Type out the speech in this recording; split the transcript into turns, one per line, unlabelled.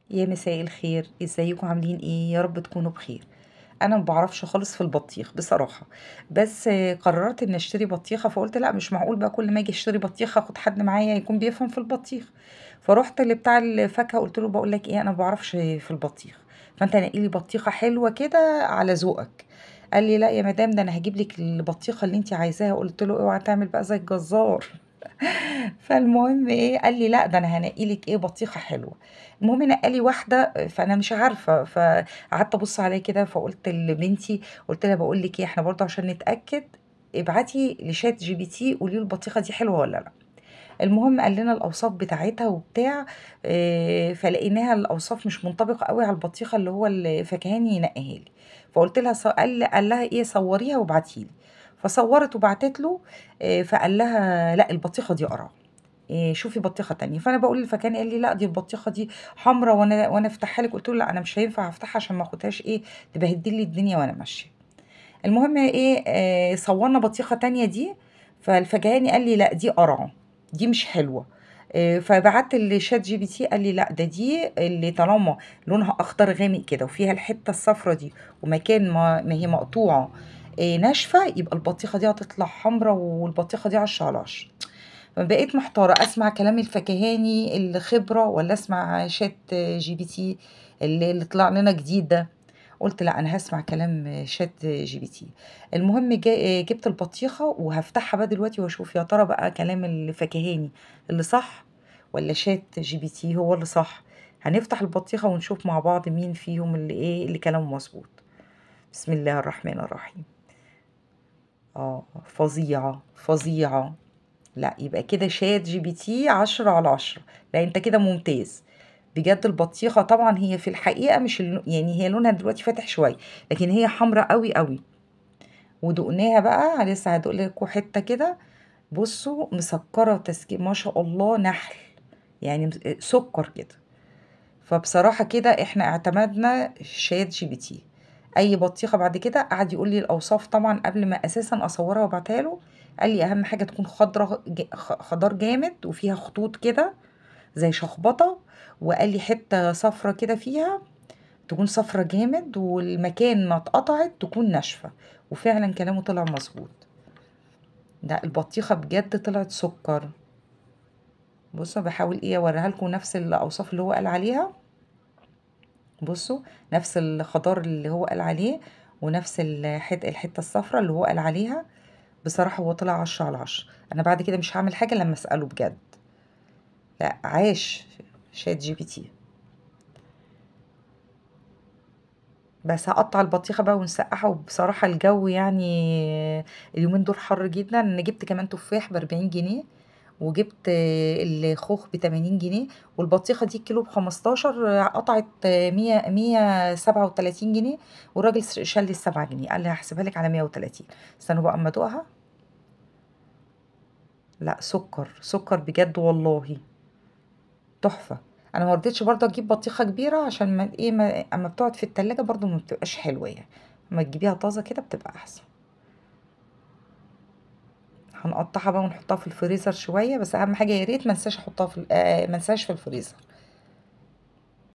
يا مساء الخير، ازيكم عاملين ايه؟ يا رب تكونوا بخير. انا ما بعرفش خالص في البطيخ بصراحه. بس قررت ان اشتري بطيخه، فقلت لا مش معقول بقى كل ما اجي اشتري بطيخه اخد حد معايا يكون بيفهم في البطيخ. فروحت لبتاع الفاكهه قلت له بقول لك ايه، انا ما بعرفش في البطيخ، فانت نقي لي بطيخه حلوه كده على ذوقك. قال لي لا يا مدام، ده انا هجيب لك البطيخه اللي انت عايزاها. قلت له اوعى تعمل بقى زي الجزار. فالمهم ايه، قال لي لا ده انا هنقي لك ايه بطيخه حلوه. المهم نقى لي واحده، فانا مش عارفه، فقعدت ابص عليها كده، فقلت لبنتي، قلت لها بقول لك ايه، احنا برضه عشان نتاكد ابعتي لشات جي بي تي قولي له البطيخه دي حلوه ولا لا. المهم قال لنا الاوصاف بتاعتها وبتاع. فلقيناها الاوصاف مش منطبقه قوي على البطيخه اللي هو الفكهاني ينقيها لي. فقلت لها قال لها ايه، صوريها وابعتي لي. فصورت وبعتت له. فقال لها لا البطيخه دي قرع. شوفي بطيخه تانية. فانا بقول للفكان، قال لي لا دي البطيخه دي حمرا، وانا افتحها لك. قلت له لا انا مش هينفع افتحها عشان ما اخدهاش ايه، تبهدل لي الدنيا وانا ماشيه. المهم ايه، صورنا بطيخه تانية دي. فالفكهاني قال لي لا دي قرعه، دي مش حلوه. فبعت لشات جي بي تي، قال لي لا دي اللي طالما لونها اخضر غامق كده وفيها الحته الصفرا دي، ومكان ما هي مقطوعه ناشفه، يبقى البطيخه دي هتطلع حمرا، والبطيخه دي 10 على 10. بقيت محتارة أسمع كلام الفكهاني الخبرة ولا أسمع شات جي بي تي اللي طلع لنا جديد ده. قلت لا أنا هسمع كلام شات جي بي تي. المهم جبت البطيخة وهفتحها بقى دلوقتي واشوف يا ترى بقى كلام الفكهاني اللي صح ولا شات جي بي تي هو اللي صح. هنفتح البطيخة ونشوف مع بعض مين فيهم اللي ايه اللي كلامه مظبوط. بسم الله الرحمن الرحيم. اه، فظيعة فظيعة. لا يبقى كده شات جي بي تي 10 على 10. لا انت كده ممتاز. بجد البطيخة طبعا هي في الحقيقة مش يعني هي لونها دلوقتي فاتح شوية، لكن هي حمراء قوي قوي. ودقناها بقى، لسه هدوق لكم حتة كده. بصوا مسكرة تسكين ما شاء الله، نحل يعني، سكر كده. فبصراحة كده احنا اعتمدنا شات جي بي تي. اي بطيخة بعد كده قعد يقول لي الاوصاف طبعا قبل ما اساسا اصورها وابعتها له. قال لي اهم حاجة تكون خضرة خضار جامد وفيها خطوط كده زي شخبطة. وقال لي حتة صفرة كده فيها تكون صفرة جامد، والمكان ما اتقطعت تكون ناشفة. وفعلا كلامه طلع مظبوط. ده البطيخة بجد طلعت سكر. بصوا بحاول ايه اوريها لكم نفس الاوصاف اللي هو قال عليها. بصوا نفس الخضار اللي هو قال عليه، ونفس الحتة الصفراء اللي هو قال عليها. بصراحة هو طلع 10 على 10. أنا بعد كده مش هعمل حاجة لما أسأله بجد. لا عاش شات جي بي تي. بس هقطع البطيخة بقى ونسقعها. وبصراحة الجو يعني اليومين دول حر جدا. أنا جبت كمان تفاح ب40 جنيه، وجبت الخوخ ب80 جنيه. والبطيخة دي الكيلو ب15، قطعت 137 جنيه. والراجل شال لي ال7 جنيه، قال لي هحسبها لك على 130. استنوا بقى اما ادوقها. لا سكر سكر بجد والله، تحفة. انا ما رضيتش برضه اجيب بطيخة كبيرة عشان ما ايه، ما اما بتقعد في التلاجة برضه ما بتبقاش حلوة يعني. اما تجيبيها طازة كده بتبقى احسن. هنقطعها بقى ونحطها في الفريزر شوية، بس اهم حاجة يا ريت ما انساش احطها في ما انساش في الفريزر.